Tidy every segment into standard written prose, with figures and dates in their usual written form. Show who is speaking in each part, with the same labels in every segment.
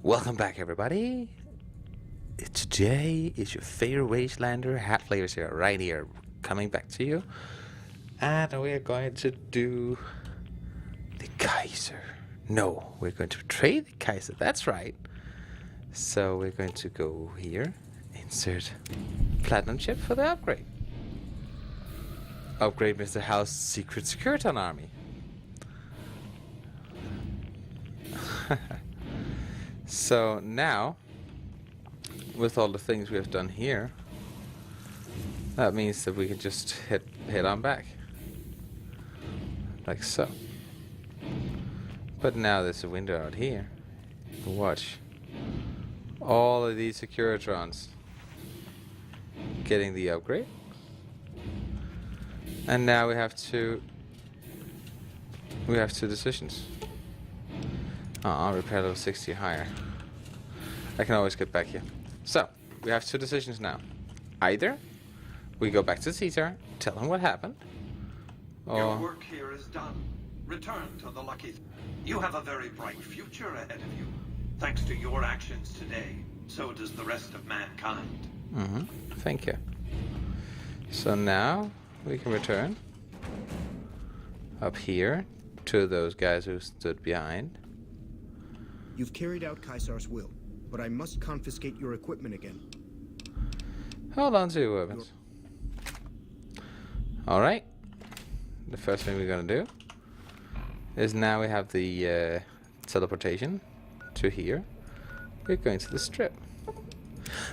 Speaker 1: Welcome back, everybody. Today is your favorite Wastelander, Hat Flavors here, right here, coming back to you. And we're going to do the Kaiser. No, we're going to trade the Kaiser, that's right. So we're going to go here, insert Platinum chip for the upgrade. Upgrade Mr. House Secret Securiton Army. So now, with all the things we have done here, that means that we can just hit on back. Like so. But now there's a window out here. Watch. All of these Securitrons getting the upgrade. And now we have two decisions. Repair level 60 higher. I can always get back here. So, we have two decisions now. Either we go back to Caesar, tell him what happened, or...
Speaker 2: Your work here is done. Return to the Lucky... You have a very bright future ahead of you. Thanks to your actions today, so does the rest of mankind.
Speaker 1: Thank you. So now, we can return up here to those guys who stood behind.
Speaker 3: You've carried out Caesar's will, but I must confiscate your equipment again.
Speaker 1: Hold on to your weapons. Alright. The first thing we're gonna do is now we have the teleportation to here. We're going to the strip.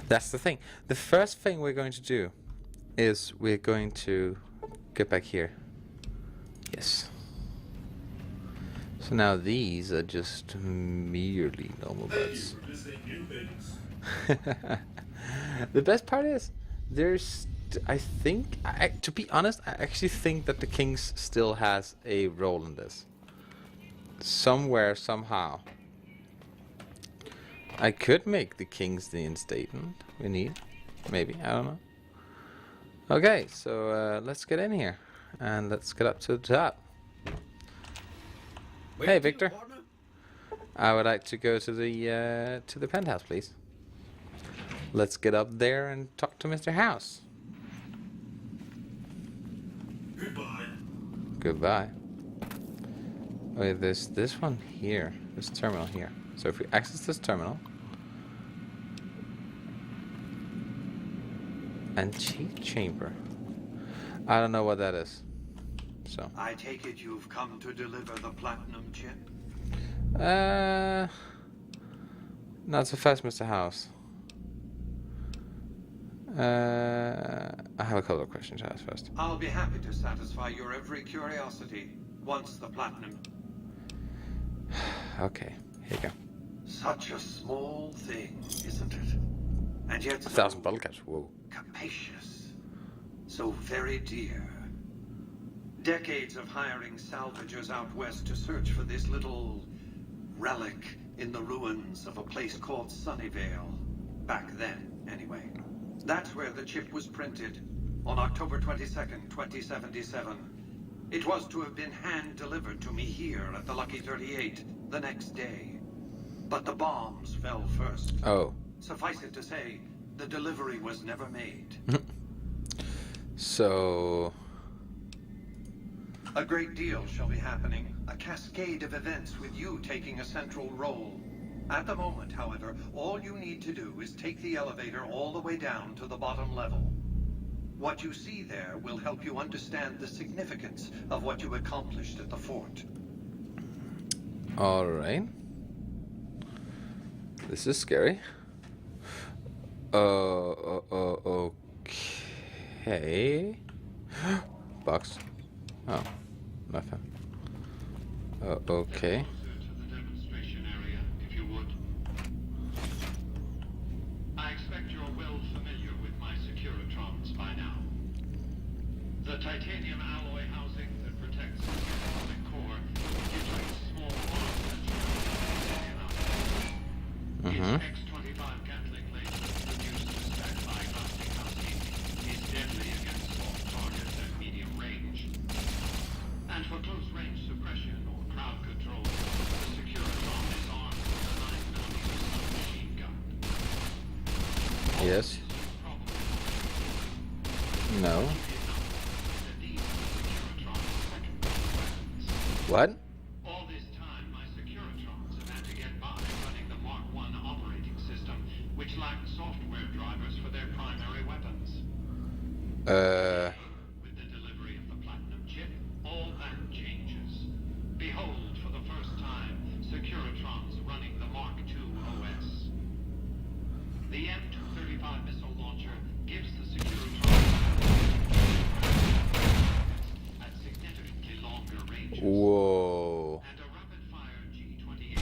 Speaker 1: That's the thing. The first thing we're going to do is we're going to get back here. Yes. So now these are just merely normal beds. The best part is, I think, to be honest, I actually think that the Kings still has a role in this. Somewhere, somehow. I could make the Kings the instatement we need. Maybe, I don't know. Okay, so let's get in here. And let's get up to the top. Hey, Victor. I would like to go to the penthouse, please. Let's get up there and talk to Mr. House.
Speaker 4: Goodbye.
Speaker 1: Goodbye. Wait, there's this one here. This terminal here. So if we access this terminal... And cheat chamber. I don't know what that is. So.
Speaker 2: I take it you've come to deliver the platinum chip?
Speaker 1: Not so fast, Mr. House. I have a couple of questions to ask first.
Speaker 2: I'll be happy to satisfy your every curiosity once the platinum...
Speaker 1: Okay, here you go.
Speaker 2: Such a small thing, isn't it? And yet
Speaker 1: 1,000 bottle caps, whoa.
Speaker 2: Capacious. So very dear. Decades of hiring salvagers out west to search for this little relic in the ruins of a place called Sunnyvale. Back then, anyway. That's where the chip was printed, on October 22nd, 2077. It was to have been hand-delivered to me here at the Lucky 38 the next day. But the bombs fell first.
Speaker 1: Oh.
Speaker 2: Suffice it to say, the delivery was never made.
Speaker 1: So...
Speaker 2: A great deal shall be happening. A cascade of events with you taking a central role. At the moment, however, all you need to do is take the elevator all the way down to the bottom level. What you see there will help you understand the significance of what you accomplished at the fort.
Speaker 1: Alright. This is scary. Okay. Box. Oh, nothing. Okay.
Speaker 4: I expect you're well familiar with my Securitrons by now. The titanium alloy housing that protects the atomic core gives you small arms that its X-25 Gatling laser, produced to spec diagnostic housing, is deadly against soft targets at medium range. And for close-range suppression or crowd control, the Securitron is armed with a 9mm
Speaker 1: Yes. No. What?
Speaker 4: All this time, my Securitrons have had to get by running the Mark I operating system, which lacked software drivers for their primary weapons. With the delivery of the Platinum chip, all that changes. Behold, for the first time, Securitrons running the Mark II OS. The M235 missile launcher gives the Securitrons at significantly longer ranges.
Speaker 1: Whoa.
Speaker 4: And a rapid-fire G-28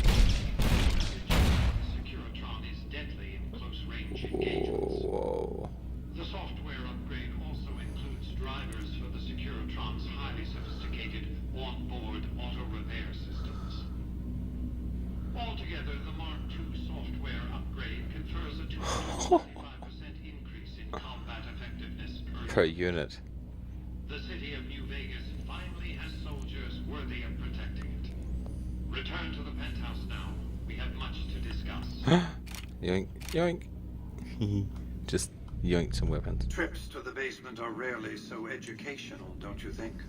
Speaker 4: Securitron is deadly in close-range engagements.
Speaker 1: Whoa.
Speaker 4: The software upgrade also includes drivers for the Securitron's highly sophisticated onboard auto-repair systems. Altogether, the Mark II software upgrade confers a 225% increase in combat effectiveness
Speaker 1: Per unit.
Speaker 4: The city of New Vegas finally has soldiers worthy of protecting it. Return to the penthouse now. We have much to discuss.
Speaker 1: Yoink, yoink. Just yoink some weapons.
Speaker 2: Trips to the basement are rarely so educational, don't you think?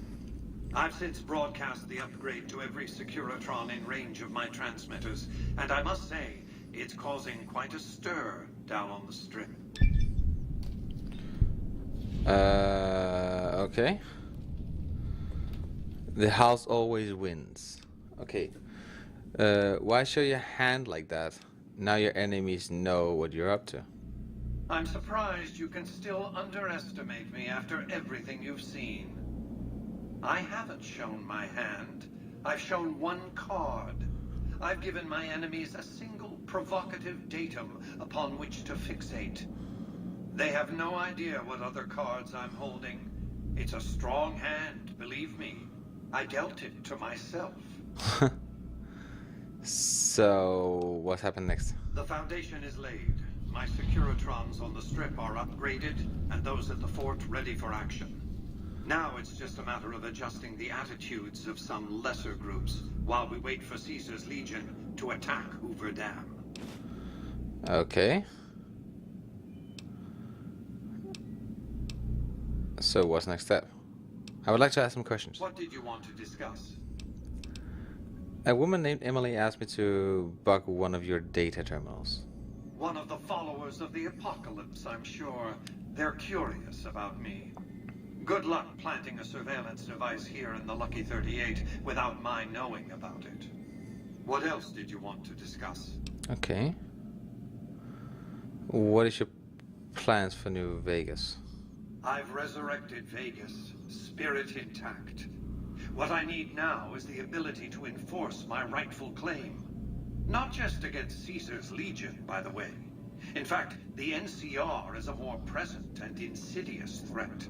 Speaker 2: I've since broadcast the upgrade to every Securitron in range of my transmitters, and I must say, it's causing quite a stir down on the strip.
Speaker 1: Okay. The house always wins. Okay. Why show your hand like that? Now your enemies know what you're up to.
Speaker 2: I'm surprised you can still underestimate me after everything you've seen. I haven't shown my hand. I've shown one card. I've given my enemies a single provocative datum upon which to fixate. They have no idea what other cards I'm holding. It's a strong hand, believe me. I dealt it to myself.
Speaker 1: So, what happened next?
Speaker 2: The foundation is laid. My Securitrons on the strip are upgraded, and those at the fort ready for action. Now it's just a matter of adjusting the attitudes of some lesser groups while we wait for Caesar's Legion to attack Hoover Dam.
Speaker 1: Okay. So, what's next step? I would like to ask some questions.
Speaker 2: What did you want to discuss?
Speaker 1: A woman named Emily asked me to bug one of your data terminals.
Speaker 2: One of the followers of the apocalypse, I'm sure. They're curious about me. Good luck planting a surveillance device here in the Lucky 38 without my knowing about it. What else did you want to discuss?
Speaker 1: Okay. What is your plans for New Vegas?
Speaker 2: I've resurrected Vegas, spirit intact. What I need now is the ability to enforce my rightful claim. Not just against Caesar's Legion, by the way. In fact, the NCR is a more present and insidious threat.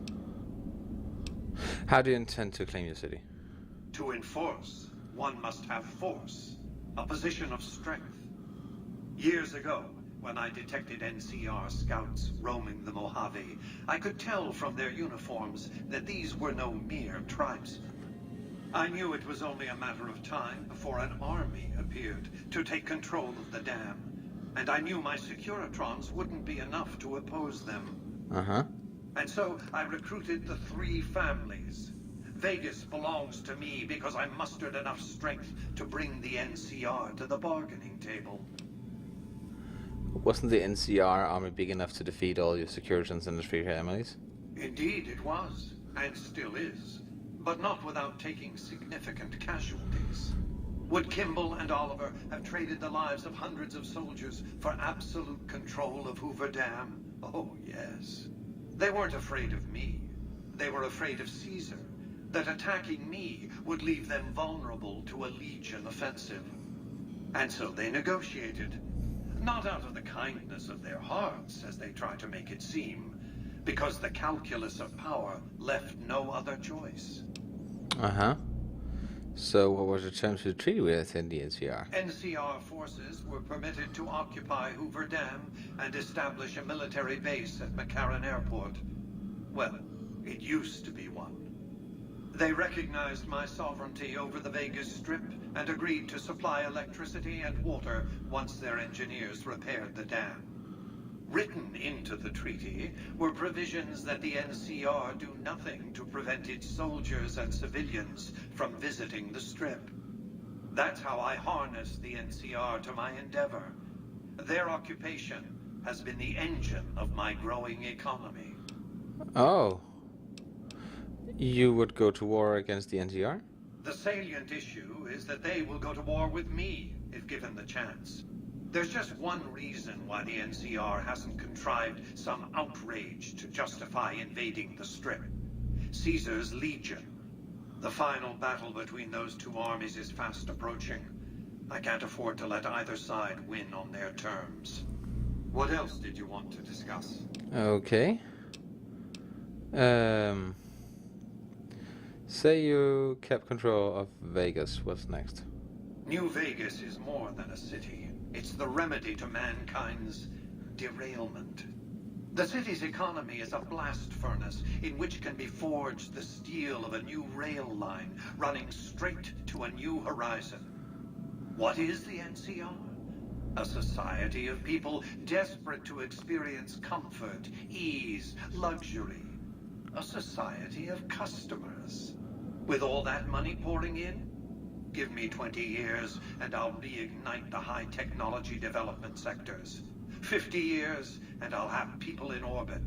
Speaker 1: How do you intend to claim your city?
Speaker 2: To enforce, one must have force, a position of strength. Years ago, when I detected NCR scouts roaming the Mojave, I could tell from their uniforms that these were no mere tribesmen. I knew it was only a matter of time before an army appeared to take control of the dam, and I knew my Securitrons wouldn't be enough to oppose them.
Speaker 1: Uh-huh.
Speaker 2: And so I recruited the three families. Vegas belongs to me because I mustered enough strength to bring the NCR to the bargaining table.
Speaker 1: Wasn't the NCR army big enough to defeat all your Securitons and the three families?
Speaker 2: Indeed it was, and still is, but not without taking significant casualties. Would Kimball and Oliver have traded the lives of hundreds of soldiers for absolute control of Hoover Dam? Oh, yes. They weren't afraid of me. They were afraid of Caesar, that attacking me would leave them vulnerable to a Legion offensive. And so they negotiated. Not out of the kindness of their hearts, as they try to make it seem, because the calculus of power left no other choice.
Speaker 1: Uh-huh. So what was the terms of the treaty within the NCR?
Speaker 2: NCR forces were permitted to occupy Hoover Dam and establish a military base at McCarran Airport. Well, it used to be one. They recognized my sovereignty over the Vegas Strip and agreed to supply electricity and water once their engineers repaired the dam. Written in into the treaty were provisions that the NCR do nothing to prevent its soldiers and civilians from visiting the Strip. That's how I harness the NCR to my endeavor. Their occupation has been the engine of my growing economy.
Speaker 1: Oh. You would go to war against the NCR?
Speaker 2: The salient issue is that they will go to war with me if given the chance. There's just one reason why the NCR hasn't contrived some outrage to justify invading the Strip. Caesar's Legion. The final battle between those two armies is fast approaching. I can't afford to let either side win on their terms. What else did you want to discuss?
Speaker 1: Okay. Say you kept control of Vegas. What's next?
Speaker 2: New Vegas is more than a city. It's the remedy to mankind's derailment. The city's economy is a blast furnace in which can be forged the steel of a new rail line running straight to a new horizon. What is the NCR? A society of people desperate to experience comfort, ease, luxury. A society of customers. With all that money pouring in, give me 20 years and I'll reignite the high technology development sectors. 50 years and I'll have people in orbit.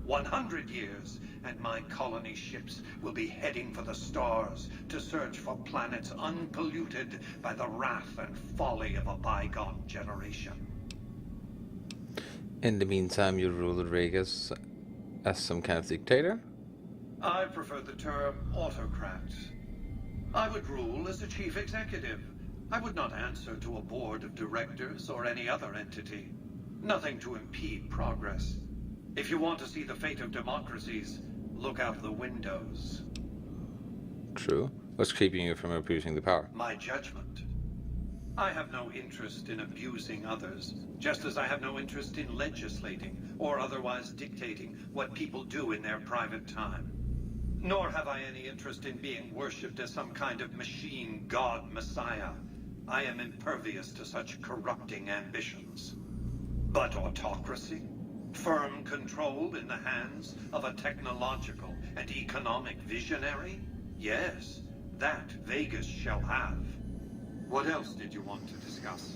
Speaker 2: 100 years and my colony ships will be heading for the stars to search for planets unpolluted by the wrath and folly of a bygone generation.
Speaker 1: In the meantime, you ruled Vegas as some kind of dictator?
Speaker 2: I prefer the term autocrat. I would rule as a chief executive. I would not answer to a board of directors or any other entity. Nothing to impede progress. If you want to see the fate of democracies, look out the windows.
Speaker 1: True. What's keeping you from abusing the power?
Speaker 2: My judgment. I have no interest in abusing others, just as I have no interest in legislating or otherwise dictating what people do in their private time. Nor have I any interest in being worshipped as some kind of machine god messiah. I am impervious to such corrupting ambitions. But autocracy? Firm control in the hands of a technological and economic visionary? Yes, that Vegas shall have. What else did you want to discuss?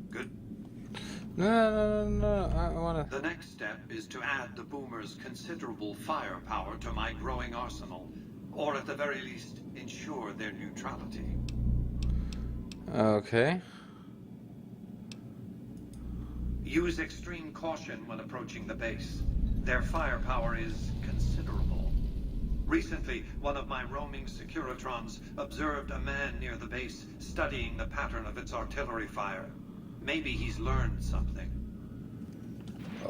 Speaker 2: Good.
Speaker 1: No, I wanna...
Speaker 2: The next step is to add the Boomers' considerable firepower to my growing arsenal, or at the very least, ensure their neutrality.
Speaker 1: Okay.
Speaker 2: Use extreme caution when approaching the base. Their firepower is considerable. Recently, one of my roaming Securitrons observed a man near the base studying the pattern of its artillery fire. Maybe he's learned something.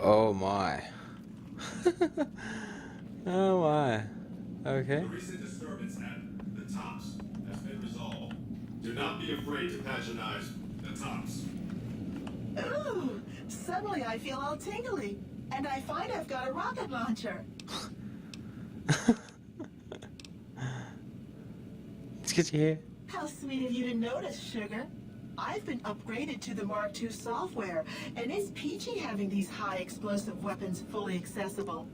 Speaker 1: Oh my. Oh my. Okay.
Speaker 5: The recent disturbance at the Tops has been resolved. Do not be afraid to patronize the Tops.
Speaker 6: Ooh, suddenly I feel all tingly, and I find I've got a rocket launcher.
Speaker 1: It's good to hear.
Speaker 6: How sweet of you to notice, Sugar. I've been upgraded to the Mark II software, and it's peachy having these high explosive weapons fully accessible.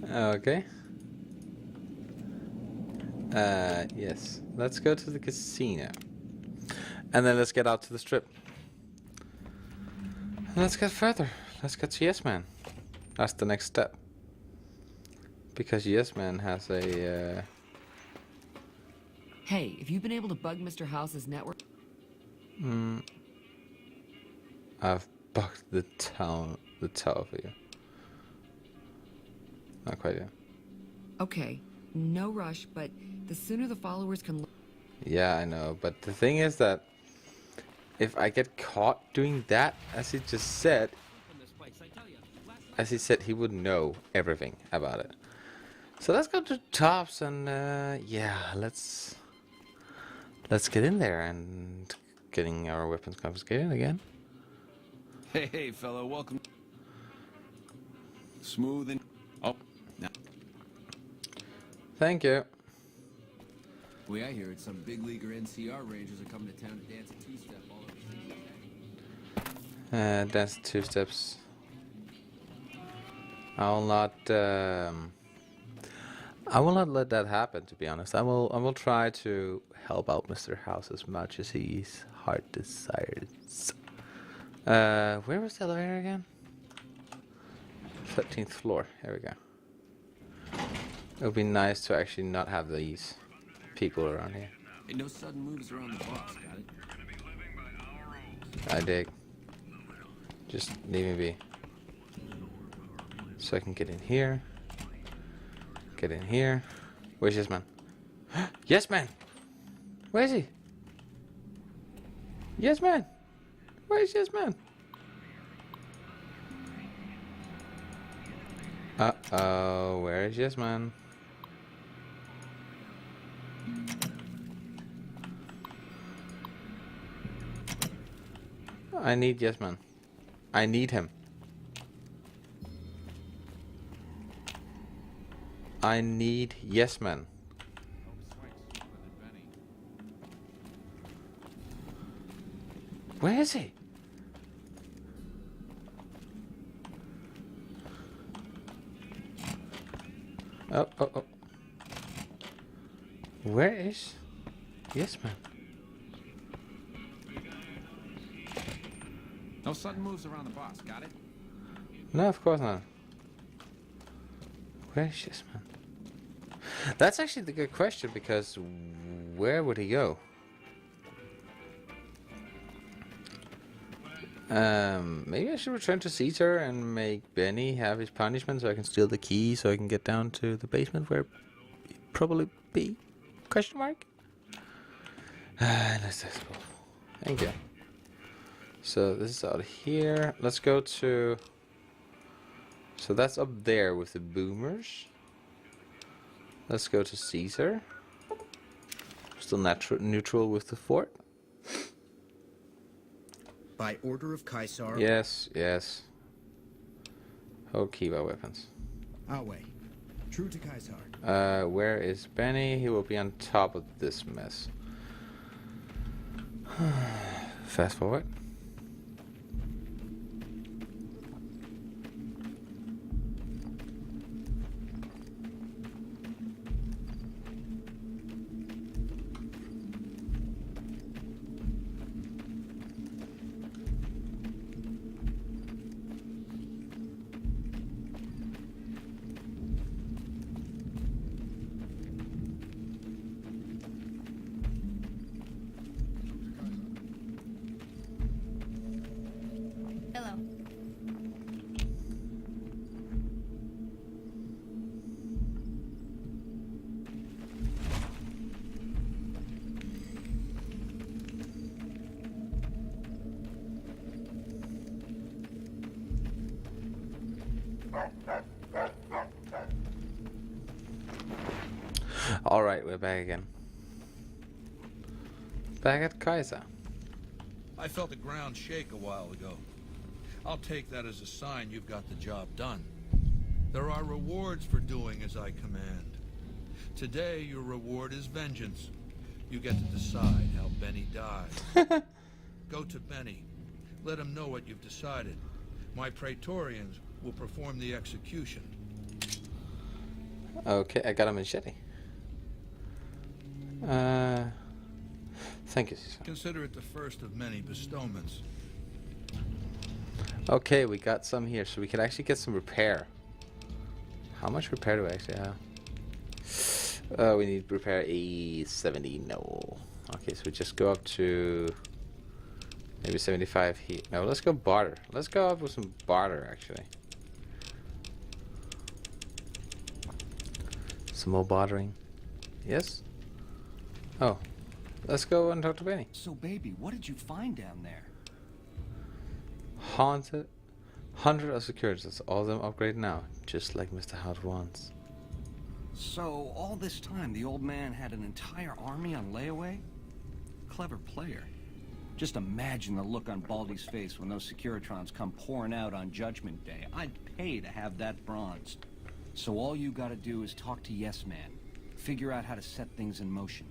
Speaker 1: Okay. Yes. Let's go to the casino. And then let's get out to the Strip. And let's get further. Let's get to Yes Man. That's the next step. Because Yes Man has a...
Speaker 7: Hey, have you been able to bug Mr. House's network?
Speaker 1: I've bugged the tower for you. Not quite yet.
Speaker 7: Okay, no rush, but the sooner the followers can...
Speaker 1: Yeah, I know, but the thing is that if I get caught doing that, as he just said, he would know everything about it. So let's go to Tops and yeah, let's get in there and getting our weapons confiscated again.
Speaker 8: Hey, fellow, welcome. Smooth and... Oh, no.
Speaker 1: Thank you.
Speaker 8: The way I hear it, some big leaguer NCR Rangers are coming to town to dance a two-step all over the
Speaker 1: Dance 2 steps. I will not let that happen, to be honest. I will try to help out Mr. House as much as his heart desires. Where was the elevator again? 13th floor. Here we go. It would be nice to actually not have these people around here.
Speaker 8: Hey, no sudden moves around the boss, got it?
Speaker 1: I dig. Just leave me be. So I can get in here. Get in here. Where's Yes Man? Yes Man! Where is he? Yes Man! Where is Yes Man? Uh-oh, where is Yes Man? I need Yes Man. I need him. I need Yes Man. Where is he? Oh. Where is Yes Man?
Speaker 8: No sudden moves around the boss, got it?
Speaker 1: No, of course not. Where is Yes Man? That's actually the good question, because where would he go? Maybe I should return to Caesar and make Benny have his punishment so I can steal the key so I can get down to the basement where he'd probably be? Question mark? Let's just go. Thank you. So this is out here. Let's go to... So that's up there with the boomers. Let's go to Caesar. Still neutral with the fort.
Speaker 3: By order of Caesar.
Speaker 1: Yes. Hold Kiva weapons.
Speaker 3: Awe. True to Caesar.
Speaker 1: Where is Benny? He will be on top of this mess. Fast forward.
Speaker 9: Hello.
Speaker 1: All right, we're back again. Back at Kaiser.
Speaker 10: I felt the ground shake a while ago. I'll take that as a sign you've got the job done. There are rewards for doing as I command. Today, your reward is vengeance. You get to decide how Benny dies. Go to Benny. Let him know what you've decided. My Praetorians will perform the execution.
Speaker 1: Okay, I got a machete. Thank you, Caesar.
Speaker 10: Consider it the first of many bestowments.
Speaker 1: Okay, we got some here, so we can actually get some repair. How much repair do we actually have? We need repair A70. No. Okay, so we just go up to maybe 75 here. No, let's go barter. Let's go up with some barter, actually. Some more bartering. Yes? Oh. Let's go and talk to Benny.
Speaker 11: So, baby, what did you find down there?
Speaker 1: Haunted. 100 of securities. All of them upgrade now. Just like Mr. Hart wants.
Speaker 11: So, all this time, the old man had an entire army on layaway? Clever player. Just imagine the look on Baldy's face when those Securitrons come pouring out on Judgment Day. I'd pay to have that bronzed. So all you gotta do is talk to Yes Man. Figure out how to set things in motion.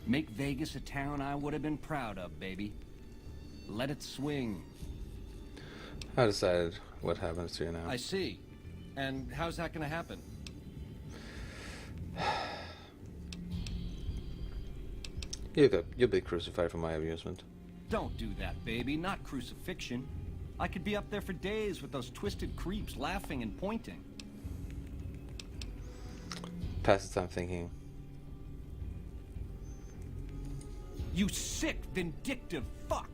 Speaker 11: Make Vegas a town I would have been proud of, baby. Let it swing.
Speaker 1: I decided what happens to you now.
Speaker 11: I see. And how's that gonna happen?
Speaker 1: You'll be crucified for my amusement.
Speaker 11: Don't do that, baby. Not crucifixion. I could be up there for days with those twisted creeps laughing and pointing.
Speaker 1: Past the time thinking.
Speaker 11: You sick, vindictive fuck!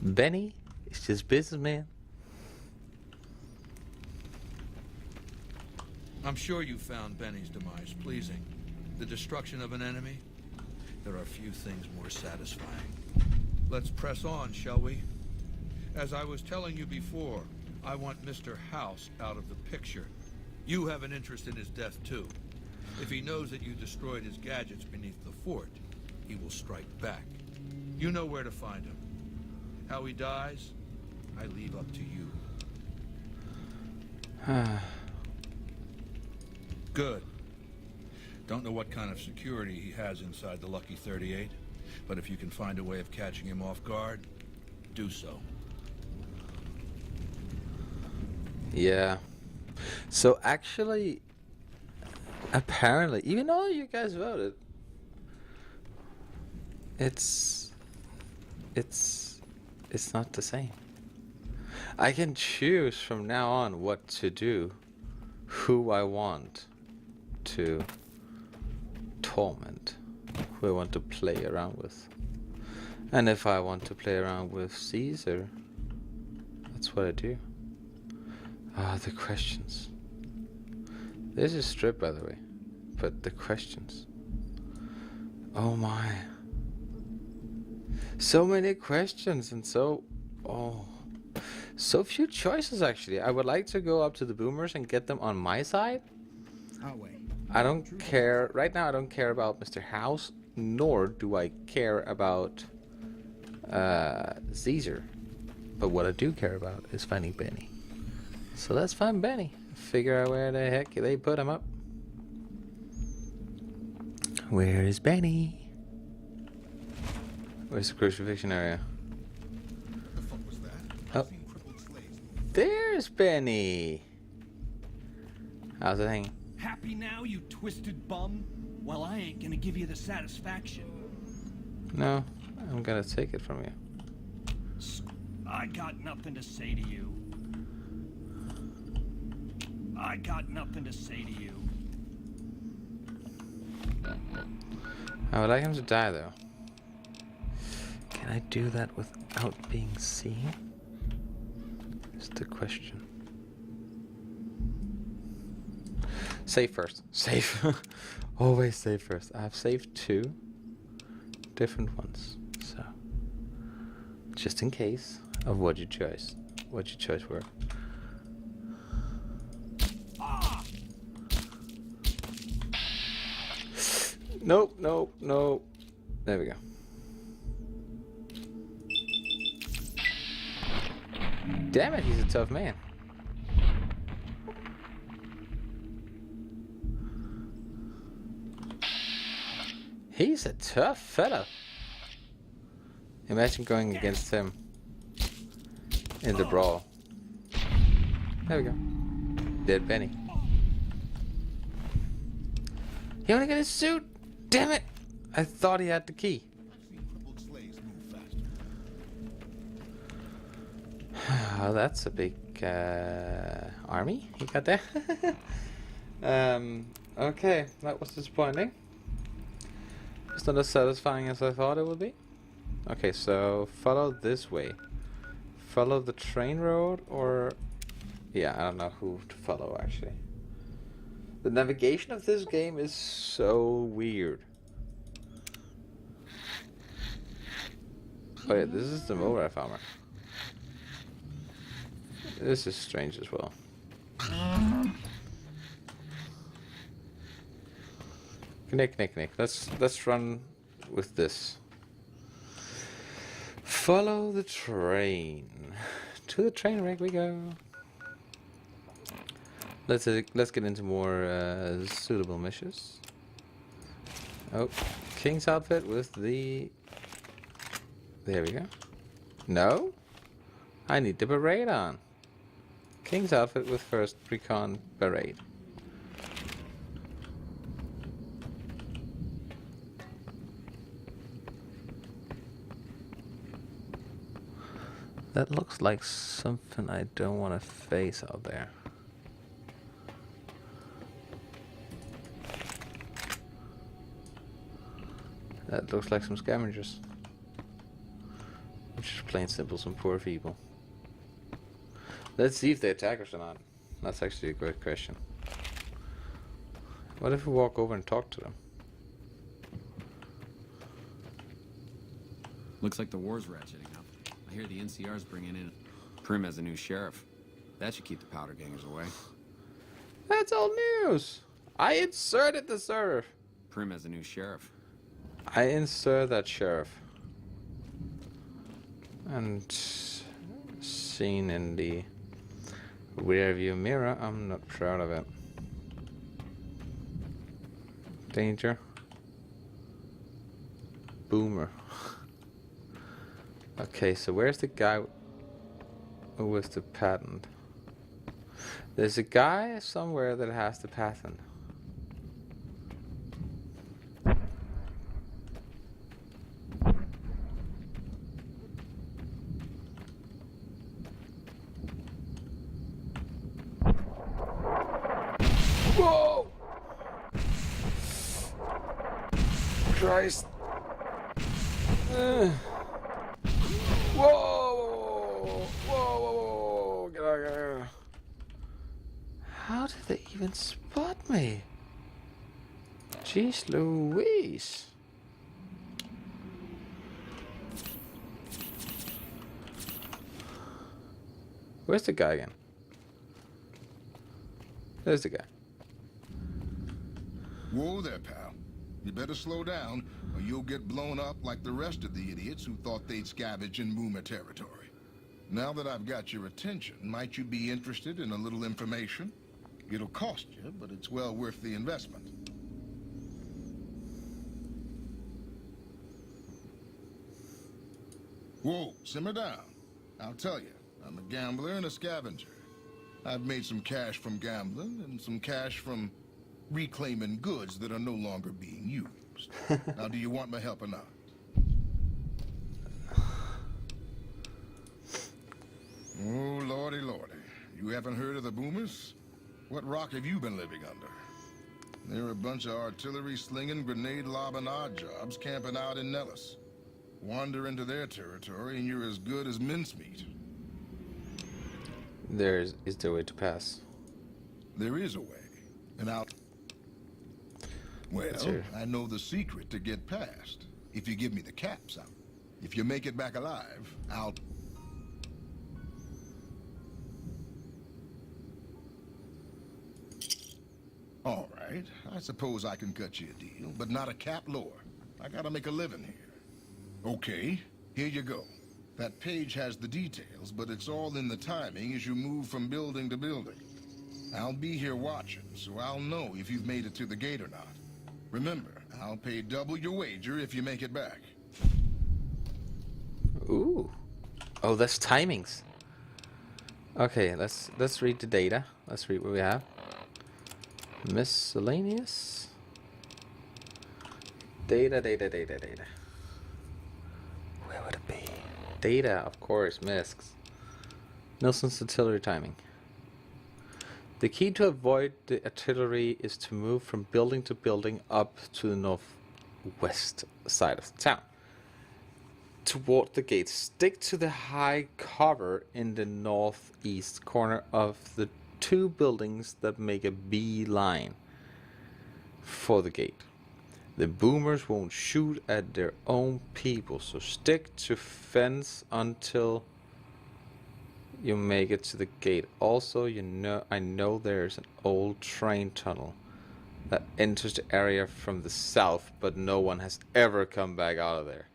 Speaker 1: Benny, it's just business, man.
Speaker 10: I'm sure you found Benny's demise pleasing. The destruction of an enemy? There are few things more satisfying. Let's press on, shall we? As I was telling you before, I want Mr. House out of the picture. You have an interest in his death, too. If he knows that you destroyed his gadgets beneath the fort, he will strike back. You know where to find him. How he dies, I leave up to you. Good. Don't know what kind of security he has inside the Lucky 38, but if you can find a way of catching him off guard, do so.
Speaker 1: Yeah. So actually, apparently, even though you guys voted, it's not the same. I can choose from now on what to do, who I want to torment, who I want to play around with. And if I want to play around with Caesar, that's what I do. Ah, the questions. This is strip, by the way, but the questions. Oh my. So many questions and so few choices actually. I would like to go up to the boomers and get them on my side. I don't care right now. I don't care about Mr. House, nor do I care about Caesar. But what I do care about is finding Benny. So let's find Benny. Figure out where the heck they put him up. Where is Benny? Where's the crucifixion area?
Speaker 5: The fuck was that?
Speaker 1: Oh, there's Benny. How's it hanging?
Speaker 11: Happy now, you twisted bum? Well, I ain't gonna give you the satisfaction.
Speaker 1: No, I'm gonna take it from you.
Speaker 11: I got nothing to say to you. I got nothing to say to you.
Speaker 1: I would like him to die, though. Can I do that without being seen? Is the question. Save first. Save. Always save first. I've saved 2 different ones, so just in case of what your choice were. Nope, nope, nope. There we go. Damn it, he's a tough man. He's a tough fella. Imagine going against him in the brawl. There we go. Dead Benny. He only got his suit. Damn it! I thought he had the key. Oh, that's a big army he got there. Okay, that was disappointing. It's not as satisfying as I thought it would be. Okay, so follow this way. Follow the train road, or yeah, I don't know who to follow actually. The navigation of this game is so weird. Oh yeah, this is the mobile farmer. This is strange as well. Nick. Let's run with this. Follow the train. To the train wreck we go. Let's get into more suitable missions. Oh, King's outfit with the... There we go. No? I need the beret on. King's outfit with first recon beret. That looks like something I don't want to face out there. That looks like some scavengers. Which is plain simple, some poor people. Let's see if they attack us or not. That's actually a great question. What if we walk over and talk to them?
Speaker 8: Looks like the war's ratcheting up. I hear the NCR's bringing in Prim as a new sheriff. That should keep the powder gangers away.
Speaker 1: That's old news! I inserted the sheriff.
Speaker 8: Prim as a new sheriff.
Speaker 1: I insert that sheriff. And seen in the rear view mirror, I'm not proud of it. Danger. Boomer. Okay, so where's the guy with the patent? There's a guy somewhere that has the patent. Whoa! Christ. Whoa! Whoa! Whoa! Get out of here. How did they even spot me? Jeez Louise. Where's the guy again? There's the guy.
Speaker 9: Whoa there, pal. You better slow down, or you'll get blown up like the rest of the idiots who thought they'd scavenge in Boomer territory. Now that I've got your attention, might you be interested in a little information? It'll cost you, but it's well worth the investment. Whoa, simmer down. I'll tell you, I'm a gambler and a scavenger. I've made some cash from gambling and some cash from reclaiming goods that are no longer being used. Now, do you want my help or not? Oh, lordy, lordy. You haven't heard of the Boomers? What rock have you been living under? They're a bunch of artillery-slinging, grenade-lobbing odd jobs camping out in Nellis. Wander into their territory and you're as good as mincemeat.
Speaker 1: Is there a way to pass?
Speaker 9: There is a way. And I'll... Well, I know the secret to get past. If you give me the caps out. If you make it back alive, I'll... All right, I suppose I can cut you a deal, but not a cap lower. I gotta make a living here. Okay, here you go. That page has the details, but it's all in the timing as you move from building to building. I'll be here watching, so I'll know if you've made it to the gate or not. Remember, I'll pay double your wager if you make it back.
Speaker 1: Ooh. Oh, that's timings. Okay, let's read the data. Let's read what we have. Miscellaneous. Data. Where would it be? Data, of course, MISCs. Nelson's artillery timing. The key to avoid the artillery is to move from building to building up to the northwest side of the town. Toward the gate, stick to the high cover in the northeast corner of the two buildings that make a B line for the gate. The Boomers won't shoot at their own people, so stick to fence until you make it to the gate. Also, I know there's an old train tunnel that enters the area from the south, but no one has ever come back out of there.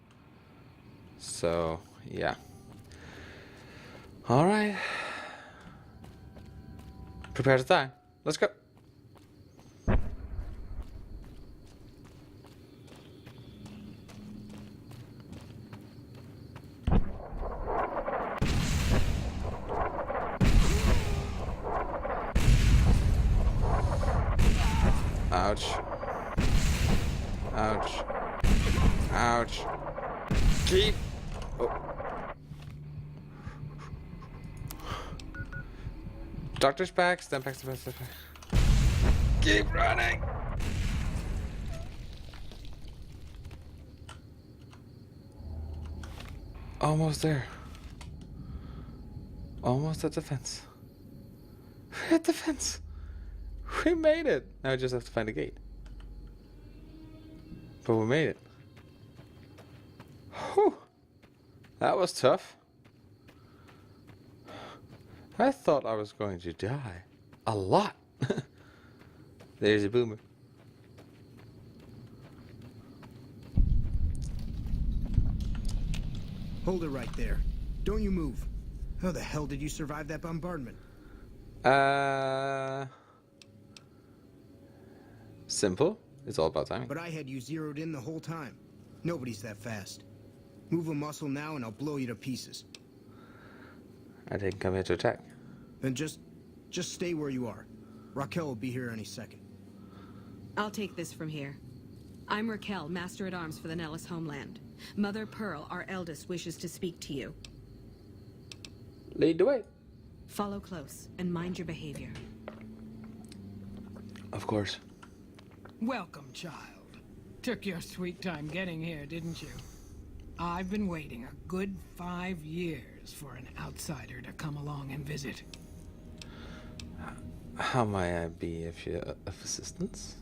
Speaker 1: So, yeah. All right. Prepare to die. Let's go. Ouch. Ouch. Ouch. Keep. Oh. Doctor's back. Stand back. Stand back. Stand back. Keep running. Almost there. Almost at the fence. We're at the fence. We made it. Now we just have to find a gate. But we made it. Whew. That was tough. I thought I was going to die. A lot. There's a boomer.
Speaker 3: Hold it right there. Don't you move. How the hell did you survive that bombardment?
Speaker 1: Simple. It's all about timing.
Speaker 3: But I had you zeroed in the whole time. Nobody's that fast. Move a muscle now and I'll blow you to pieces.
Speaker 1: I didn't come here to attack.
Speaker 3: Then just stay where you are. Raquel will be here any second.
Speaker 12: I'll take this from here. I'm Raquel, Master-at-Arms for the Nellis homeland. Mother Pearl, our eldest, wishes to speak to you.
Speaker 1: Lead the way.
Speaker 12: Follow close and mind your behavior.
Speaker 1: Of course.
Speaker 13: Welcome, child. Took your sweet time getting here, didn't you? I've been waiting a good 5 years for an outsider to come along and visit.
Speaker 1: How may I be of assistance?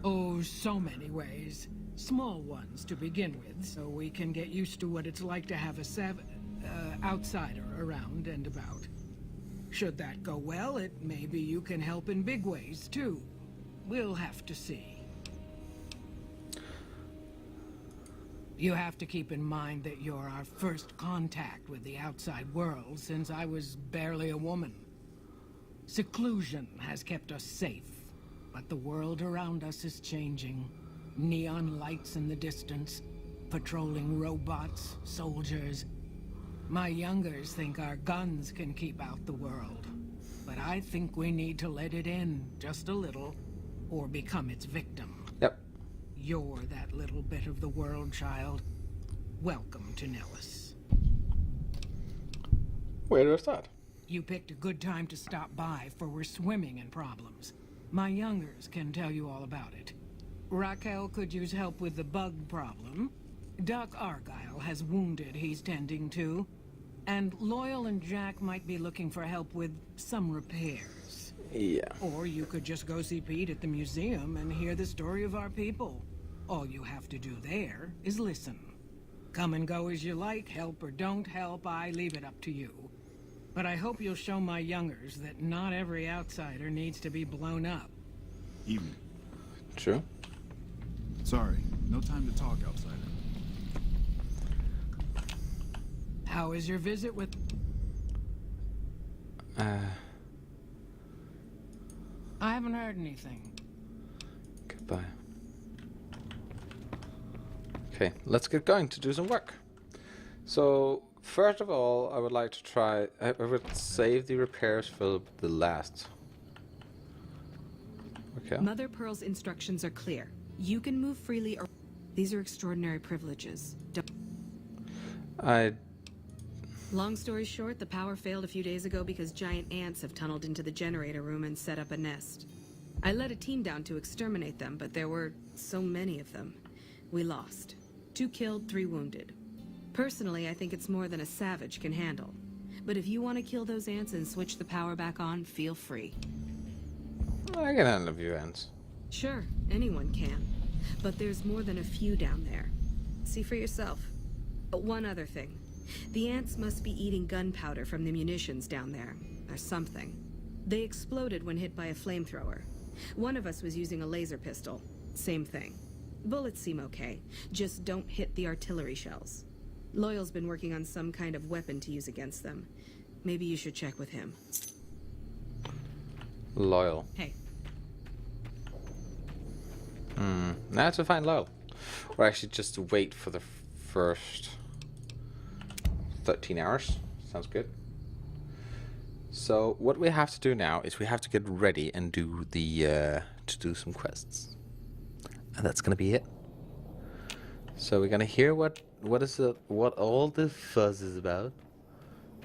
Speaker 13: Oh, so many ways. Small ones to begin with, so we can get used to what it's like to have a outsider around and about. Should that go well, maybe you can help in big ways, too. We'll have to see. You have to keep in mind that you're our first contact with the outside world since I was barely a woman. Seclusion has kept us safe, but the world around us is changing. Neon lights in the distance, patrolling robots, soldiers. My youngers think our guns can keep out the world, but I think we need to let it in just a little, or become its victim.
Speaker 1: Yep.
Speaker 13: You're that little bit of the world, child. Welcome to Nellis.
Speaker 1: Where do I start?
Speaker 13: You picked a good time to stop by, for we're swimming in problems. My youngers can tell you all about it. Raquel could use help with the bug problem. Doc Argyle has wounded he's tending to. And Loyal and Jack might be looking for help with some repairs.
Speaker 1: Yeah.
Speaker 13: Or you could just go see Pete at the museum and hear the story of our people. All you have to do there is listen. Come and go as you like, help or don't help, I leave it up to you. But I hope you'll show my youngers that not every outsider needs to be blown up.
Speaker 14: Evening.
Speaker 1: True.
Speaker 14: Sorry, no time to talk, outsider.
Speaker 13: How is your visit with...
Speaker 1: I
Speaker 13: haven't heard anything.
Speaker 1: Goodbye. Okay, let's get going to do some work. So, first of all, I would like to try... I would save the repairs for the last. Okay.
Speaker 12: Mother Pearl's instructions are clear. You can move freely or... These are extraordinary privileges. Long story short, the power failed a few days ago because giant ants have tunneled into the generator room and set up a nest. I led a team down to exterminate them, but there were so many of them. We lost. 2 killed, 3 wounded. Personally, I think it's more than a savage can handle. But if you want to kill those ants and switch the power back on, feel free.
Speaker 1: I can handle a few ants.
Speaker 12: Sure, anyone can. But there's more than a few down there. See for yourself. One other thing. The ants must be eating gunpowder from the munitions down there, or something. They exploded when hit by a flamethrower. One of us was using a laser pistol. Same thing. Bullets seem okay, just don't hit the artillery shells. Loyal's been working on some kind of weapon to use against them. Maybe you should check with him.
Speaker 1: Loyal.
Speaker 12: Hey.
Speaker 1: Now to find Loyal. Or actually just to wait for the first 13 hours. Sounds good. So what we have to do now is we have to get ready and do the to do some quests. And that's gonna be it. So we're gonna hear what all the fuzz is about.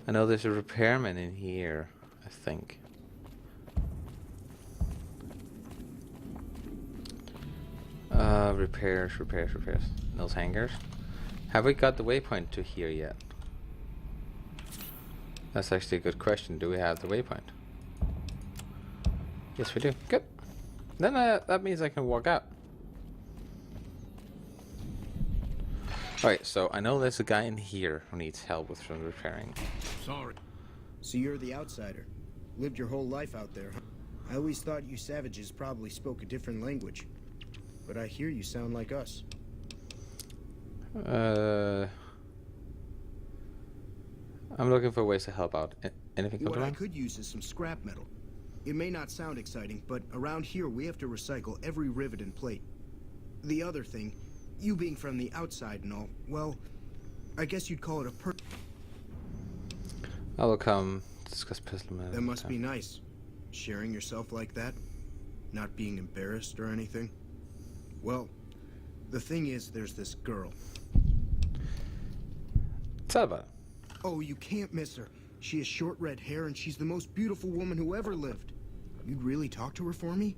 Speaker 1: I know there's a repairman in here, I think. Repairs. Those hangars. Have we got the waypoint to here yet? That's actually a good question. Do we have the waypoint? Yes, we do. Good. Then that means I can walk out. Alright, so I know there's a guy in here who needs help with some repairing.
Speaker 3: Sorry. So you're the outsider. Lived your whole life out there, huh? I always thought you savages probably spoke a different language. But I hear you sound like us.
Speaker 1: I'm looking for ways to help out. Anything come to
Speaker 3: What I
Speaker 1: mind?
Speaker 3: could use is some scrap metal. It may not sound exciting, but around here we have to recycle every rivet and plate. The other thing, you being from the outside and all, well, I guess you'd call it a
Speaker 1: I will come discuss pistol matter.
Speaker 3: That must be nice. Sharing yourself like that. Not being embarrassed or anything. Well, the thing is, there's this girl.
Speaker 1: Tell about it.
Speaker 3: Oh, you can't miss her. She has short red hair and she's the most beautiful woman who ever lived. You'd really talk to her for me?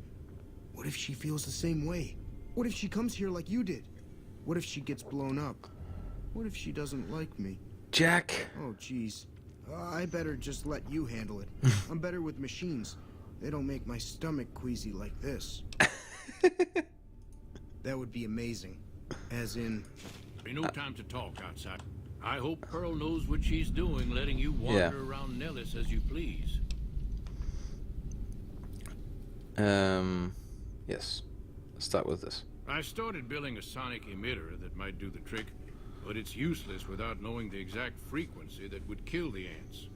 Speaker 3: What if she feels the same way? What if she comes here like you did? What if she gets blown up? What if she doesn't like me?
Speaker 1: Jack!
Speaker 3: Oh, jeez. I better just let you handle it. I'm better with machines. They don't make my stomach queasy like this. That would be amazing. As in...
Speaker 15: Ain't no time to talk outside. I hope Pearl knows what she's doing, letting you wander around Nellis as you please.
Speaker 1: Yes. Let's start with this.
Speaker 15: I started building a sonic emitter that might do the trick, but it's useless without knowing the exact frequency that would kill the ants.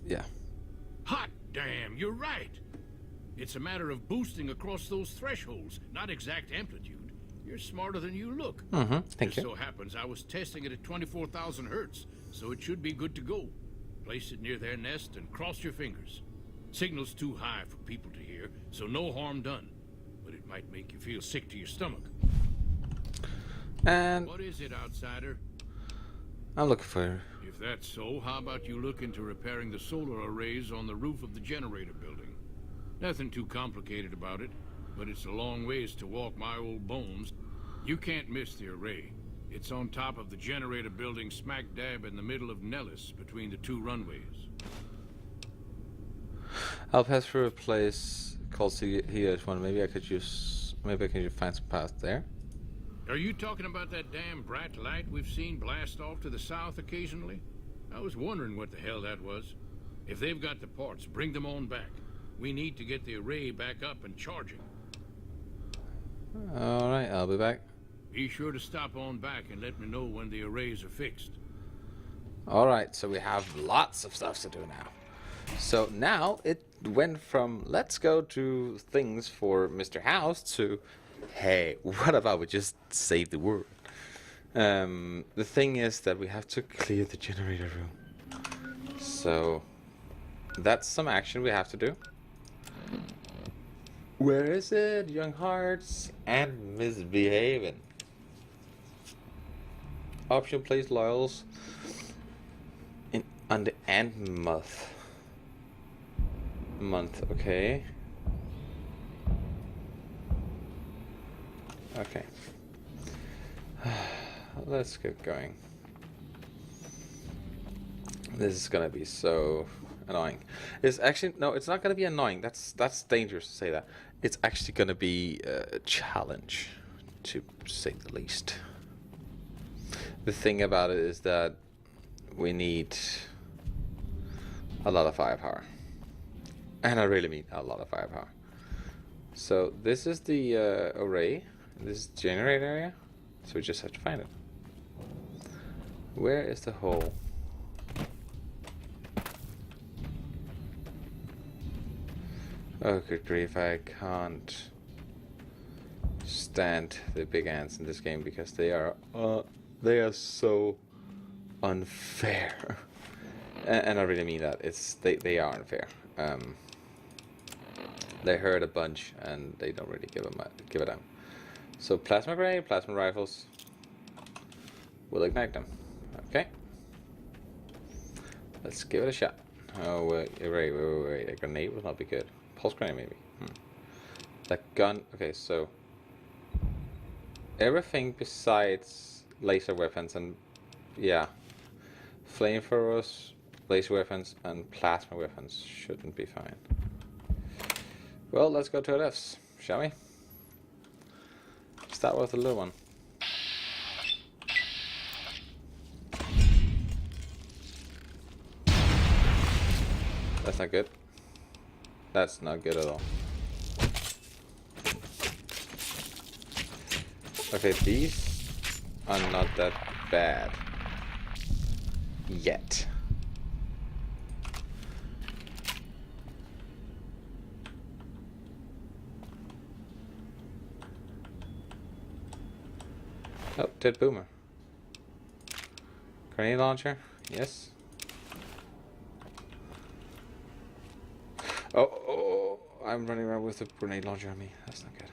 Speaker 1: Yeah.
Speaker 15: Hot damn, you're right. It's a matter of boosting across those thresholds, not exact amplitude. You're smarter than you look.
Speaker 1: Thank you.
Speaker 15: Just so happens I was testing it at 24,000 hertz, so it should be good to go. Place it near their nest and cross your fingers. Signal's too high for people to hear, so no harm done. But it might make you feel sick to your stomach.
Speaker 1: And
Speaker 15: what is it, outsider?
Speaker 1: I'm looking for...
Speaker 15: If that's so, how about you look into repairing the solar arrays on the roof of the generator building? Nothing too complicated about it, but it's a long ways to walk my old bones. You can't miss the array. It's on top of the generator building smack dab in the middle of Nellis, between the two runways.
Speaker 1: I'll pass through a place called CES1. Maybe I could use... Maybe I can find some path there.
Speaker 15: Are you talking about that damn bright light we've seen blast off to the south occasionally? I was wondering what the hell that was. If they've got the parts, bring them on back. We need to get the array back up and charging.
Speaker 1: Alright, I'll be back.
Speaker 15: Be sure to stop on back and let me know when the arrays are fixed.
Speaker 1: Alright, so we have lots of stuff to do now. So now it went from let's go to things for Mr. House to hey, what about we just save the world? The thing is that we have to clear the generator room. So that's some action we have to do. Where is it? Young Hearts and Misbehaving. Option place loyals in on the end month. Okay. Okay. Let's get going. This is gonna be so annoying. It's actually no, it's not gonna be annoying. That's dangerous to say that. It's actually gonna be a challenge, to say the least. The thing about it is that we need a lot of firepower. And I really mean a lot of firepower. So this is the array. This is the generator area. So we just have to find it. Where is the hole? Oh, good grief, I can't stand the big ants in this game because they are so unfair. And I really mean that. They are unfair. They hurt a bunch, and they don't really give a damn. So plasma grenade, plasma rifles. We'll ignite them. Okay. Let's give it a shot. Oh wait. A grenade would not be good. Pulse grenade maybe. That gun. Okay, so everything besides laser weapons and flamethrowers, laser weapons, and plasma weapons shouldn't be fine. Well, let's go to our lefts, shall we? Start with the little one. That's not good. That's not good at all. Okay, these are not that bad. Yet. Oh, dead boomer. Grenade launcher, yes. Oh, I'm running around with a grenade launcher on me. That's not good.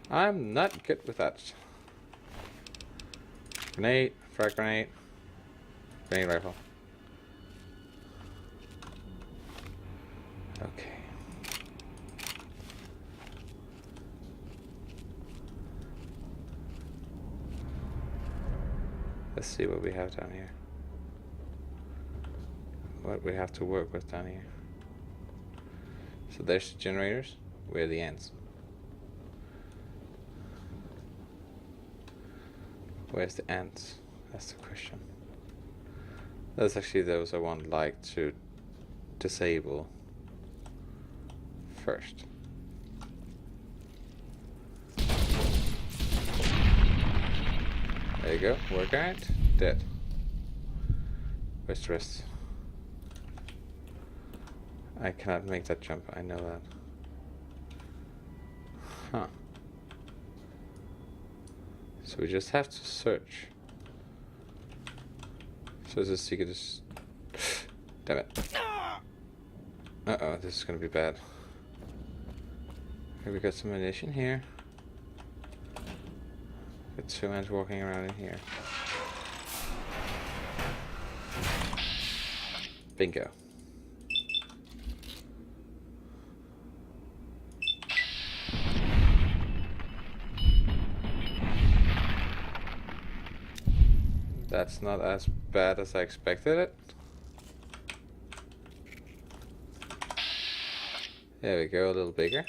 Speaker 1: I'm not good with that. Grenade, frag grenade, grenade rifle. Okay. Let's see what we have down here. What we have to work with down here. So there's the generators. Where are the ants? Where's the ants? That's the question. That's actually those I would like to disable first. There you go. Work out. Dead. Where's the rest? I cannot make that jump. I know that. Huh. So we just have to search. So the secret is... Damn it. Uh-oh, this is gonna be bad. Okay, we got some ammunition here. Got two ants walking around in here. Bingo. That's not as bad as I expected it. There we go, a little bigger.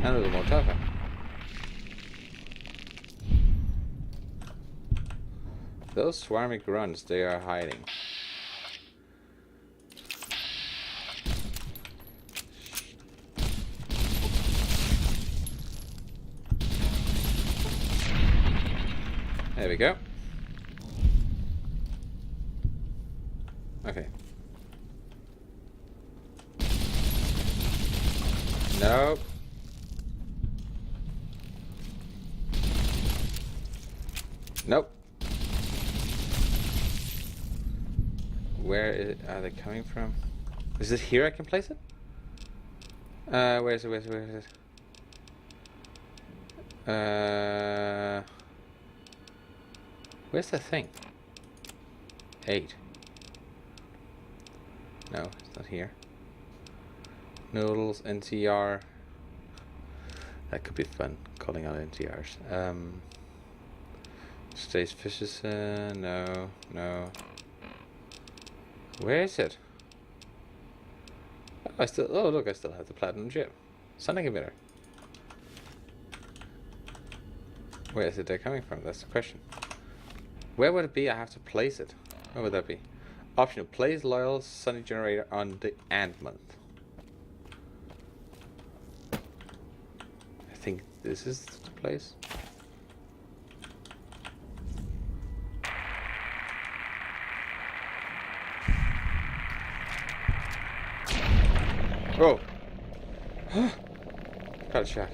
Speaker 1: And a little more tougher. Those swarmy grunts, they are hiding. There we go. Okay. Nope. Nope. Where are they coming from? Is it here I can place it? Where is it? Where is it? Where's the thing? 8. No, it's not here. Noodles, NTR. That could be fun, calling out NTRs. Stace Fishes, no. Where is it? Oh, look, I still have the platinum chip. Sonic emitter. Where is it they're coming from? That's the question. Where would it be? I have to place it. Where would that be? Optional. Place loyal Sonic generator on the ant month. I think this is the place. Oh! Got a check.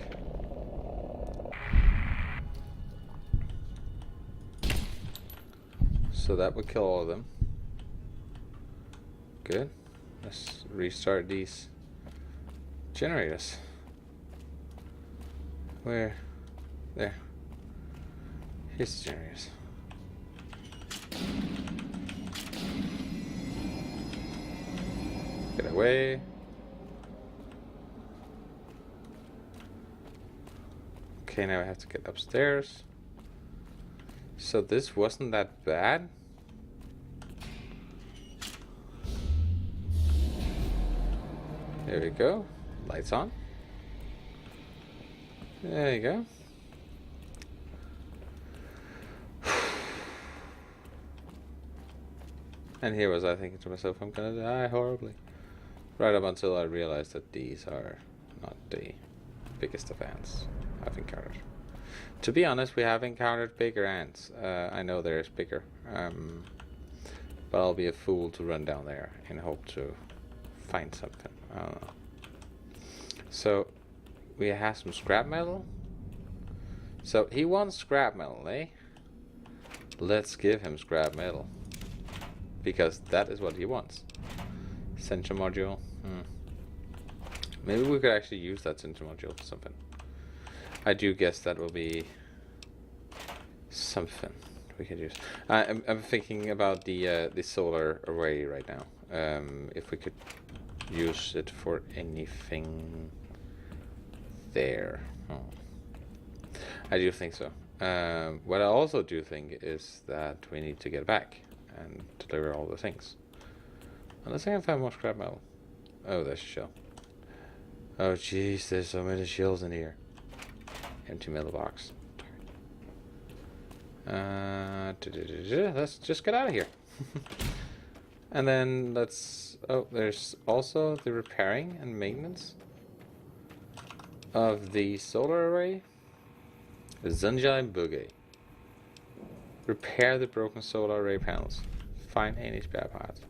Speaker 1: So that would kill all of them. Good. Let's restart these generators. Where? There. Here's the generators. Get away. Okay, now I have to get upstairs. So this wasn't that bad. There we go. Lights on. There you go. And here was I thinking to myself, I'm gonna die horribly. Right up until I realized that these are not the biggest of ants I've encountered. To be honest, we have encountered bigger ants. I know there's bigger. But I'll be a fool to run down there in hope to find something. I don't know. So, we have some scrap metal. So, he wants scrap metal, eh? Let's give him scrap metal. Because that is what he wants. Sensor module. Maybe we could actually use that sensor module for something. I do guess that will be something we could use. I'm thinking about the solar array right now. If we could use it for anything there. I do think so. What I also do think is that we need to get back and deliver all the things. Unless I can find more scrap metal. Oh, there's a shell. Oh jeez, there's so many shells in here. Empty metal box. Let's just get out of here. And then let's... Oh, there's also the repairing and maintenance of the solar array. Zunjai Boogie. Repair the broken solar array panels. Find any spare parts.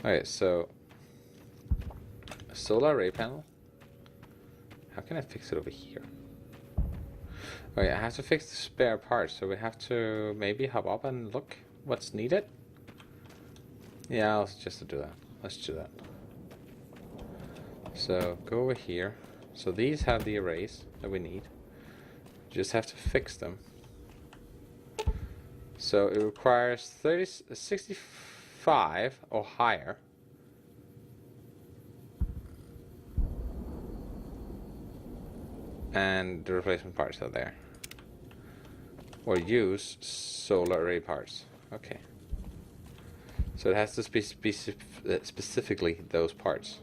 Speaker 1: Okay, so a solar array panel. How can I fix it over here? Okay, I have to fix the spare parts, so we have to maybe hop up and look what's needed. Yeah, I'll just do that. Let's do that. So go over here. So these have the arrays that we need. Just have to fix them. So it requires 65 or higher. And the replacement parts are there. Or use solar array parts. Okay. So it has to be specifically those parts.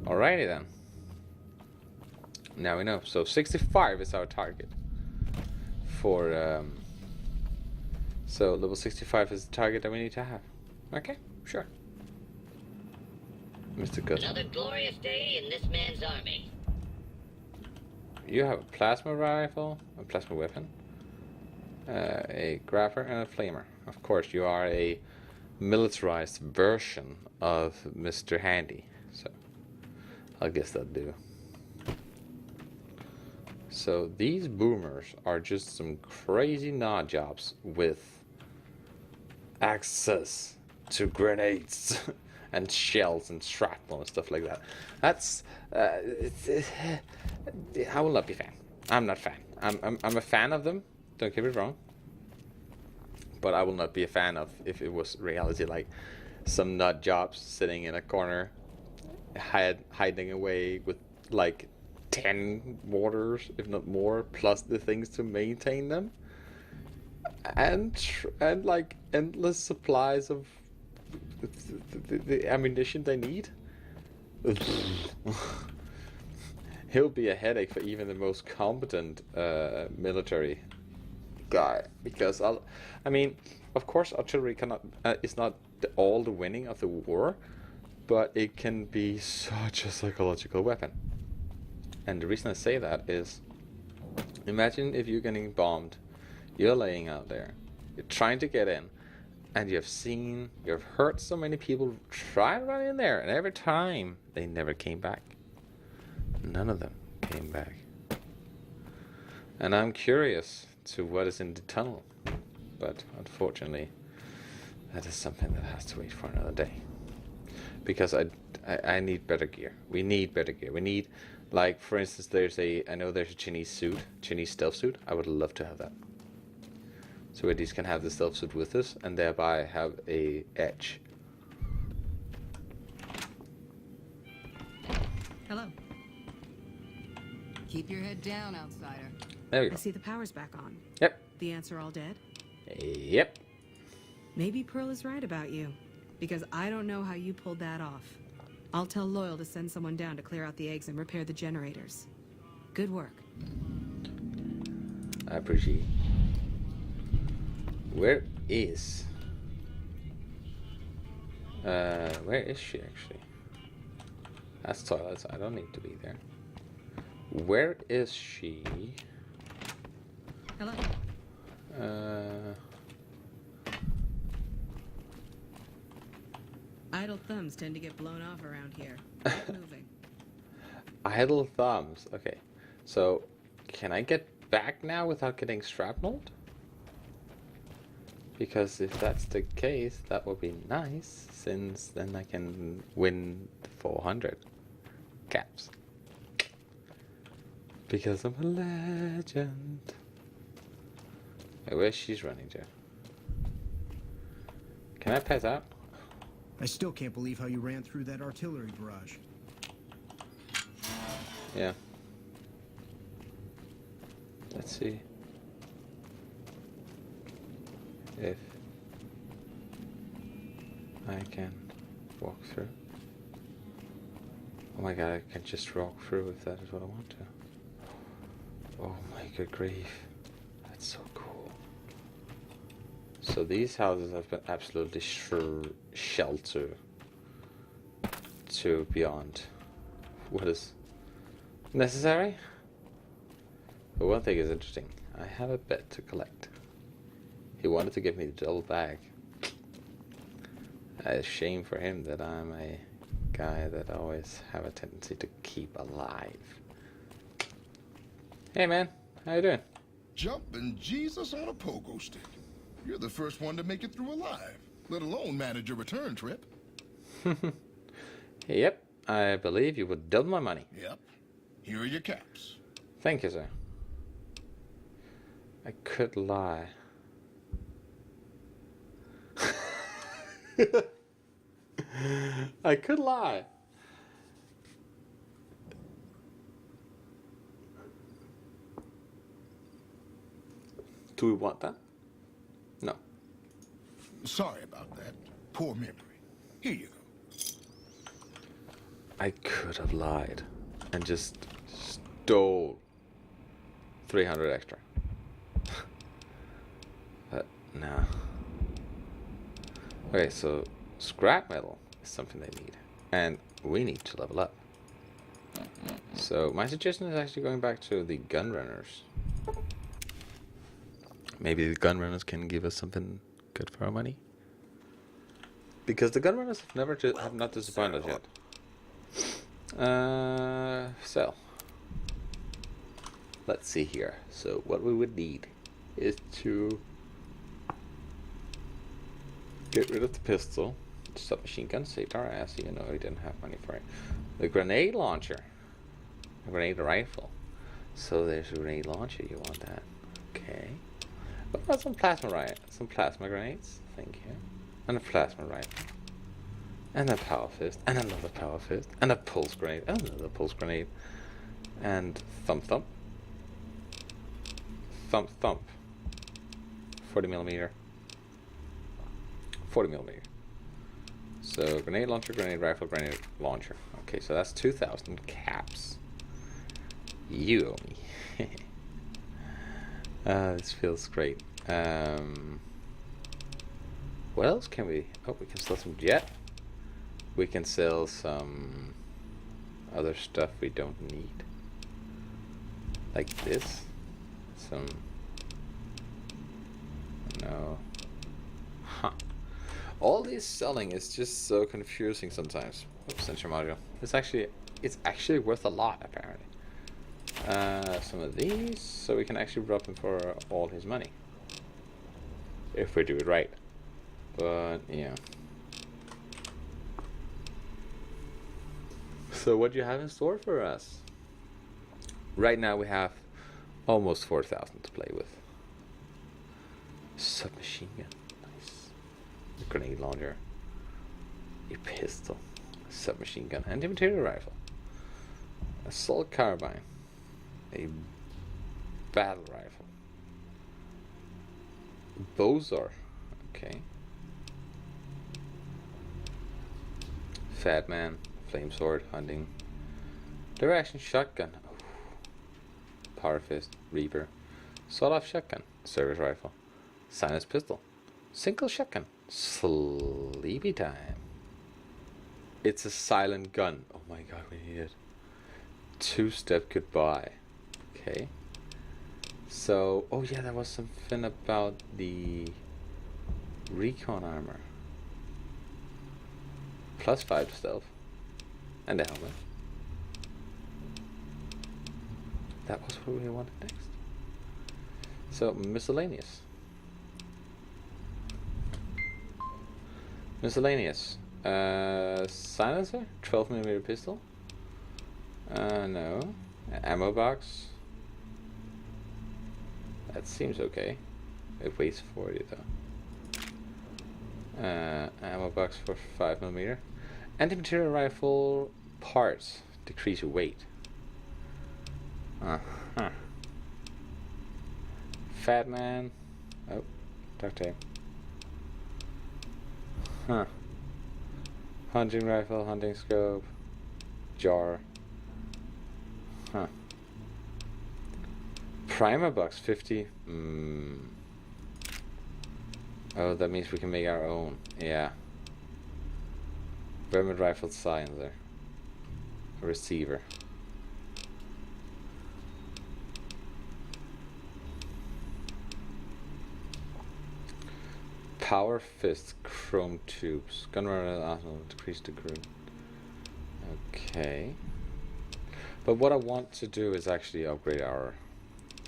Speaker 1: Alrighty then. Now we know. So 65 is our target. For so level 65 is the target that we need to have. Okay, sure. Mr. Good.
Speaker 16: Another glorious day in this man's army.
Speaker 1: You have a plasma rifle, a plasma weapon, a grabber, and a flamer. Of course, you are a militarized version of Mr. Handy, so I guess that'll do. So these boomers are just some crazy nod jobs with access to grenades and shells and shrapnel and stuff like that. That's I will not be a fan. I'm not a fan. I'm a fan of them. Don't get me wrong. But I will not be a fan of if it was reality, like some nut jobs sitting in a corner, hiding away with like 10 mortars, if not more, plus the things to maintain them, and like endless supplies of the ammunition they need. He'll be a headache for even the most competent military guy, because I mean, of course, artillery cannot is not all the winning of the war, but it can be such a psychological weapon. And the reason I say that is, imagine if you're getting bombed, you're laying out there, you're trying to get in, and you've heard so many people try to run in there, and every time they never came back. None of them came back. And I'm curious to what is in the tunnel. but unfortunately, that is something that has to wait for another day. Because I need better gear. We need better gear. We need, like, for instance, I know there's a Chinese stealth suit. I would love to have that. So we at least can have the stealth suit with us, and thereby have a edge.
Speaker 7: Hello. Keep your head down, outsider.
Speaker 1: There we go.
Speaker 12: I see the power's back on.
Speaker 1: Yep.
Speaker 12: The ants are all dead?
Speaker 1: Yep.
Speaker 12: Maybe Pearl is right about you, because I don't know how you pulled that off. I'll tell Loyal to send someone down to clear out the eggs and repair the generators. Good work.
Speaker 1: I appreciate it. Where is she actually? That's toilets. I don't need to be there. Where is she?
Speaker 12: Hello. Idle thumbs tend to get blown off around here. Keep moving.
Speaker 1: Idle thumbs. Okay. So, can I get back now without getting shrapnelled? Because if that's the case, that would be nice, since then I can win the 400 caps. Because I'm a legend. Hey, where's she's running to? Can I pass out?
Speaker 3: I still can't believe how you ran through that artillery barrage.
Speaker 1: Yeah. Let's see if I can walk through. Oh my god, I can just walk through if that is what I want to. Oh my good grief. That's so cool. So these houses have been absolutely sheltered to beyond what is necessary. But one thing is interesting. I have a bet to collect. He wanted to give me the double bag. It's a shame for him that I'm a guy that always have a tendency to keep alive. Hey man, how you doing?
Speaker 9: Jumping Jesus on a pogo stick. You're the first one to make it through alive, let alone manage a return trip.
Speaker 1: Yep, I believe you would double my money.
Speaker 9: Yep. Here are your caps.
Speaker 1: Thank you, sir. I could lie. I could lie. Do we want that? No.
Speaker 9: Sorry about that. Poor memory. Here you go.
Speaker 1: I could have lied and just stole 300 extra. But no. Okay, so scrap metal is something they need, and we need to level up. So my suggestion is actually going back to the gun runners. Maybe the gun runners can give us something good for our money, because the gun runners have not disappointed us yet. Sell. Let's see here. So what we would need is to get rid of the pistol, submachine gun, saved our ass, even though we didn't have money for it. The grenade launcher, a grenade rifle. So there's a grenade launcher. You want that? Okay. What about some plasma grenades? Thank you. And a plasma rifle. And a power fist. And another power fist. And a pulse grenade. And another pulse grenade. And thump thump. Thump thump. 40mm. 40mm. So grenade launcher, grenade rifle, grenade launcher. Okay, so that's 2,000 caps. You owe me. This feels great. What else can we... Oh, we can sell some jet. We can sell some other stuff we don't need. Like this. Some... No. Huh. All this selling is just so confusing sometimes. Oops, sensor module. It's actually worth a lot, apparently. Some of these, so we can actually rob him for all his money. if we do it right. But yeah. So what do you have in store for us? Right now we have almost 4,000 to play with. Submachine gun, nice. A grenade launcher, a pistol, a submachine gun, anti-material rifle, assault carbine, a battle rifle, Bozor, okay, Fat Man, flame sword, hunting, direct action shotgun, power fist, Reaper, sawed-off shotgun, service rifle, sinus pistol, single shotgun, sleepy time. It's a silent gun. Oh my god, we need it. Two-step goodbye. Okay. So, oh yeah, there was something about the recon armor. +5 stealth. And the helmet. That was what we wanted next. So, miscellaneous. Miscellaneous. Silencer? 12mm pistol? No. Ammo box? That seems okay. It weighs 40 though. Ammo box for 5mm. Anti-material rifle parts. Decrease weight. Uh-huh. Fat Man. Oh, duct tape. Huh. Hunting rifle, hunting scope, jar. Huh. Primer box 50. Oh, that means we can make our own. Yeah. Vermin rifle silencer. A receiver. Power fist, chrome tubes, gunrunner arsenal, decrease the crew. Okay. But what I want to do is actually upgrade our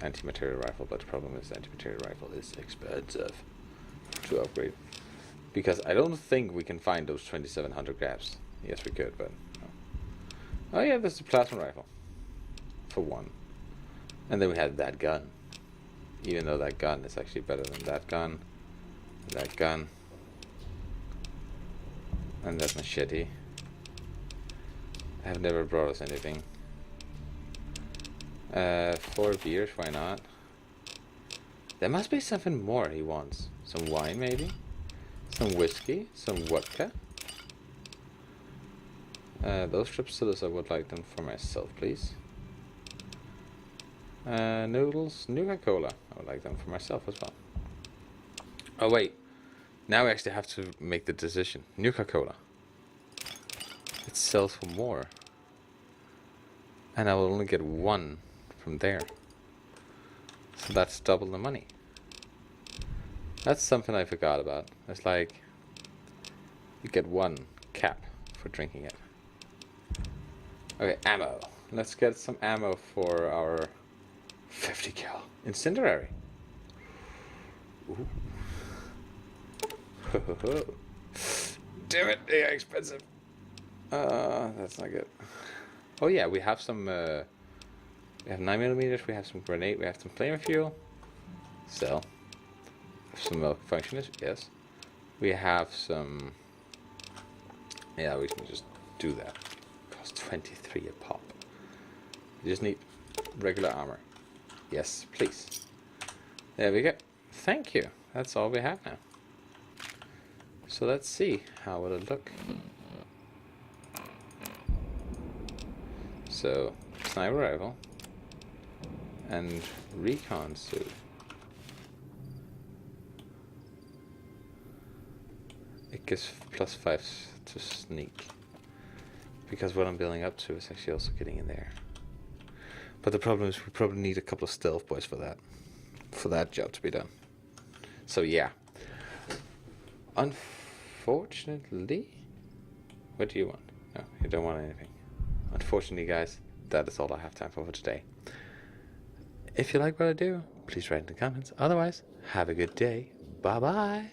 Speaker 1: anti-material rifle, but the problem is anti-material rifle is expensive to upgrade. Because I don't think we can find those 2700 grabs. Yes, we could, but no. Oh yeah, there's the plasma rifle. For one. And then we had that gun. Even though that gun is actually better than that gun. That gun. And that machete. I have never brought us anything. 4 beers, why not? There must be something more he wants. Some wine maybe? Some whiskey? Some vodka? Those strepsils, I would like them for myself, please. Noodles, Nuka-Cola. I would like them for myself as well. Oh wait, now we actually have to make the decision. Nuka-Cola. It sells for more. And I will only get one from there. So that's double the money. That's something I forgot about. It's like, you get one cap for drinking it. Okay, ammo. Let's get some ammo for our 50 cal incendiary. Ooh. Damn it, they are expensive. That's not good. Oh yeah, we have some, we have 9mm, we have some grenade, we have some flame fuel. Sell. Some milk functionist, yes. We have some, yeah, we can just do that. Costs 23 a pop. We just need regular armor. Yes, please. There we go. Thank you. That's all we have now. So let's see how will it look. So sniper rifle and recon suit. It gives +5 to sneak, because what I'm building up to is actually also getting in there. But the problem is we probably need a couple of stealth boys for that job to be done. So yeah. Unfortunately, what do you want? No, you don't want anything. Unfortunately, guys, that is all I have time for today. If you like what I do, please write in the comments. Otherwise, have a good day. Bye bye.